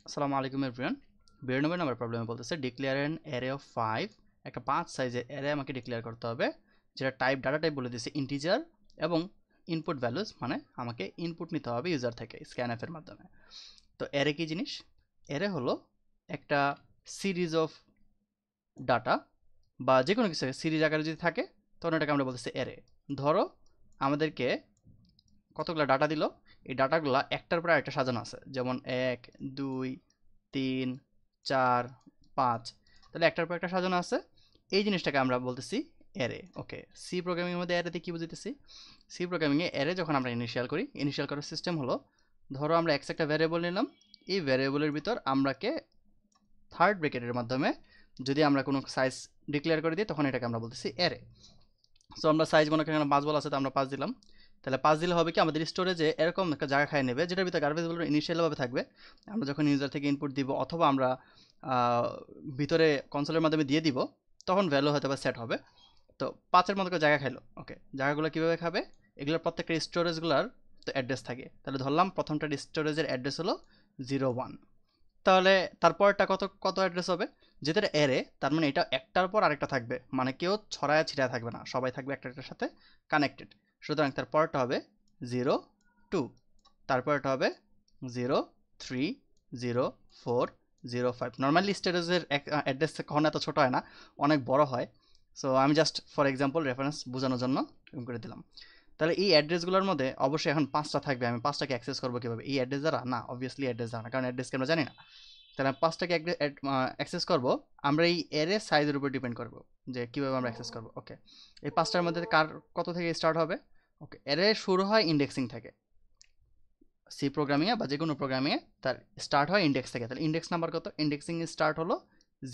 আসসালামু আলাইকুম এভরিওয়ান। 92 নম্বর প্রবলেমে বলতেছে ডিক্লেয়ার অ্যান অ্যারে অফ 5, একটা 5 সাইজের অ্যারে আমাকে ডিক্লেয়ার করতে হবে, যেটা ডাটা টাইপ বলে দিয়েছে ইন্টিজার, এবং ইনপুট ভ্যালুস মানে আমাকে ইনপুট নিতে হবে ইউজার থেকে স্ক্যানএফ এর মাধ্যমে। তো অ্যারে কি জিনিস? অ্যারে হলো একটা সিরিজ অফ ডাটা বা যে কোনো কিছু সিরিজ আকারে যদি থাকে তখন এটাকে আমরা বলতেছি অ্যারে। ধরো আমাদেরকে কতগুলো ডাটা দিল, এই ডাটাগুলো একটার পর একটা সাজানো আছে, যেমন 1 2 3 4 5, তাহলে একটার পর একটা সাজানো আছে। এই জিনিসটাকে আমরা বলতেছি অ্যারে। ওকে, সি প্রোগ্রামিং এর মধ্যে অ্যারেতে কি বুঝাইতেছি? সি প্রোগ্রামিং এ অ্যারে যখন আমরা ইনিশিয়াল করার সিস্টেম হলো, ধরো আমরা এক্স একটা ভ্যারিয়েবল নিলাম, এই ভ্যারিয়েবলের ভিতর আমরাকে থার্ড ব্র্যাকেটের মাধ্যমে যদি আমরা কোনো সাইজ ডিক্লেয়ার করে দিই তখন এটাকে আমরা বলতেছি অ্যারে। সো আমরা সাইজ মনে করি এখানে 5 বলা আছে, তো আমরা 5 দিলাম। তাহলে 5 দিলে হবে কি, আমাদের স্টোরেজে এরকম একটা জায়গা খায় নেবে যেটার ভিতরে গার্বেজ ভ্যালু ইনিশিয়ালভাবে থাকবে। আমরা যখন ইউজার থেকে ইনপুট দিব অথবা আমরা ভিতরে কনসোলের মাধ্যমে দিয়ে দিব, তখন ভ্যালু হয়তো বা সেট হবে। তো 5-এর মতো করে জায়গা খাইলো। ওকে, জায়গাগুলো কীভাবে খাবে? এগুলোর প্রত্যেকটা স্টোরেজগুলোর তো অ্যাড্রেস থাকে। তাহলে ধরলাম প্রথমটার স্টোরেজের অ্যাড্রেস হলো 01, তাহলে তারপরটা কত কত অ্যাড্রেস হবে? যেটা অ্যারে, তার মানে এটা একটার পর আরেকটা থাকবে, মানে কেউ ছড়ায় ছিটায় থাকবে না, সবাই থাকবে একটার সাথে কানেক্টেড। সুতরাং তার পরটা হবে 02, তারপরটা হবে 03 04 05। নর্মালি স্টেটাসের অ্যাড্রেস কখনো এত ছোট হয় না, অনেক বড় হয়। সো আমি জাস্ট ফর এক্সাম্পল রেফারেন্স বোঝানোর জন্য এরকম করে দিলাম। তাহলে এই অ্যাড্রেসগুলোর মধ্যে অবশ্যই এখন 5টা থাকবে, আমি 5টাকে অ্যাক্সেস করবো কীভাবে? এই অ্যাড্রেস দ্বারা না, অবভিয়াসলি অ্যাড্রেস দ্বারা না, কারণ অ্যাড্রেসকে আমরা জানি না। তাহলে 5টাকে অ্যাক্সেস করবো আমরা এই অ্যারে সাইজের উপর ডিপেন্ড করবো যে কীভাবে আমরা অ্যাক্সেস করবো। ওকে, এই 5টার মধ্যে কার কত থেকে স্টার্ট হবে? ওকে, অ্যারে শুরু হয় ইন্ডেক্সিং থেকে। সি প্রোগ্রামিংয়ে বা যে কোনো প্রোগ্রামিংয়ে তার স্টার্ট হয় ইন্ডেক্স থেকে। তাহলে ইন্ডেক্স নাম্বার কত? ইন্ডেক্সিং স্টার্ট হলো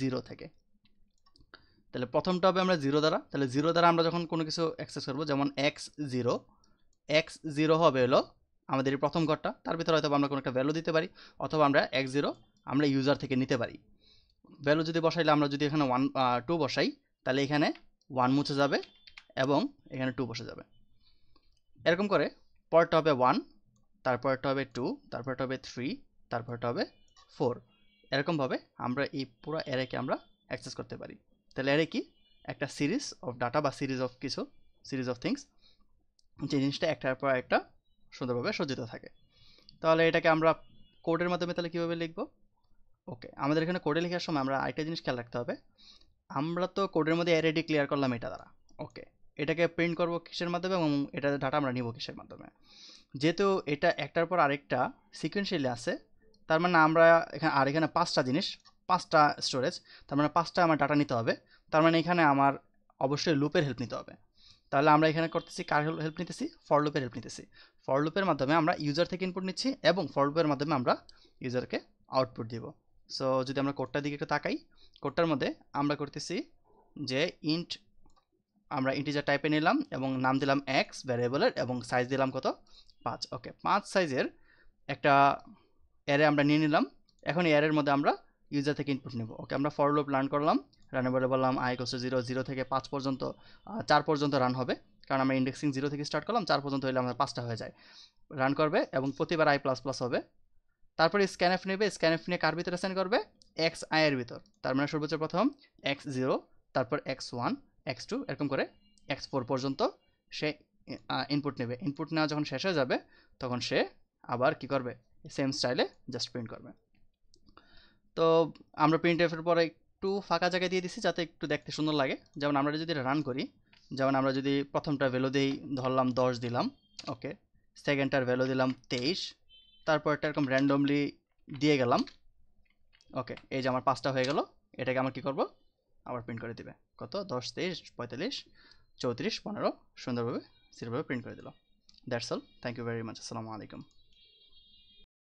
0 থেকে। তাহলে প্রথমটা হবে আমরা 0 দ্বারা। তাহলে 0 দ্বারা আমরা যখন কোনো কিছু অ্যাক্সেস করবো, যেমন x0 হবে হলো আমাদের এই প্রথম ঘরটা, তার ভিতরে হয়তো আমরা কোনো একটা ভ্যালু দিতে পারি, অথবা আমরা x0 আমরা ইউজার থেকে নিতে পারি। ভ্যালু যদি বসাইলে আমরা যদি এখানে 2 বসাই, তাহলে এখানে 1 মুছে যাবে এবং এখানে 2 বসে যাবে। এরকম করে পরেরটা হবে 1, তারপরটা হবে 2, তারপরটা হবে 3, তারপরটা হবে 4। এরকমভাবে আমরা এই পুরো অ্যারেকে আমরা অ্যাক্সেস করতে পারি। তাহলে অ্যারে কি? একটা সিরিজ অফ ডাটা বা সিরিজ অফ থিংস, যে জিনিসটা একটার পর একটা সুন্দরভাবে সজ্জিত থাকে। তাহলে এটাকে আমরা কোডের মাধ্যমে তাহলে কীভাবে লিখব? ওকে, আমাদের এখানে কোডে লেখার সময় আমরা আরেকটা জিনিস খেয়াল রাখতে হবে। আমরা তো কোডের মধ্যে অ্যারে ডিক্লেয়ার করলাম এটা দ্বারা। ওকে, এটাকে প্রিন্ট করব কিসের মাধ্যমে এবং এটা ডাটা আমরা নিব কিসের মাধ্যমে? যেহেতু এটা একটার পর আরেকটা সিকোয়েন্সিয়ালি আছে, তার মানে আমরা এখানে 5টা জিনিস, 5টা স্টোরেজ, তার মানে 5টা আমার ডাটা নিতে হবে। তার মানে এখানে আমার অবশ্যই লুপের হেল্প নিতে হবে। তাহলে আমরা এখানে করতেছি কার হেল্প নিতেছি? ফর লুপের হেল্প নিতেছি। ফর লুপের মাধ্যমে আমরা ইউজার থেকে ইনপুট নিচ্ছি এবং ফর লুপের মাধ্যমে আমরা ইউজারকে আউটপুট দিব। সো যদি আমরা কোডটার দিকে একটু তাকাই, কোডটার মধ্যে আমরা করতেছি যে আমরা ইন্টিজার টাইপে নিলাম এবং নাম দিলাম এক্স ভ্যারিয়েবলের এবং সাইজ দিলাম কত? 5। ওকে, 5 সাইজের একটা অ্যারে আমরা নিয়ে নিলাম। এখন এই অ্যারের মধ্যে আমরা ইউজার থেকে ইনপুট নেব। ওকে, আমরা ফর লুপ রান করলাম, রান বলে বললাম i = 0, 0 থেকে 5 পর্যন্ত, 4 পর্যন্ত রান হবে, কারণ আমরা ইন্ডেক্সিং 0 থেকে স্টার্ট করলাম, 4 পর্যন্ত হলে আমাদের 5টা হয়ে যায়। রান করবে এবং প্রতিবার i++ হবে। তারপরে স্ক্যানএফ নেবে, স্ক্যানএফ নিয়ে কার ভিতরে সেন্ড করবে? xi এর ভিতর। তার মানে সর্বোচ্চ প্রথম x0, তারপর x1, x2, এরকম করে x4 পর্যন্ত সে ইনপুট নেবে। ইনপুট নেওয়া যখন শেষ হয়ে যাবে তখন সে আবার কি করবে? সেম স্টাইলে জাস্ট প্রিন্ট করবে। তো আমরা প্রিন্টএফের পরে একটু ফাঁকা জায়গা দিয়ে দিছি যাতে একটু দেখতে সুন্দর লাগে। যেমন আমরা যদি রান করি, যেমন আমরা যদি প্রথমটার ভ্যালু দিই, ধরলাম 10 দিলাম। ওকে, সেকেন্ডটার ভ্যালু দিলাম 23, তারপরটা এরকম র্যান্ডমলি দিয়ে গেলাম। ওকে, এই যে আমার 5টা হয়ে গেল। এটাকে আমার কি করব? আবার প্রিন্ট করে দিবে কত? 10 23 45 34 15 সুন্দরভাবে প্রিন্ট করে দিল। That's all. Thank you very much. আসসালামু আলাইকুম।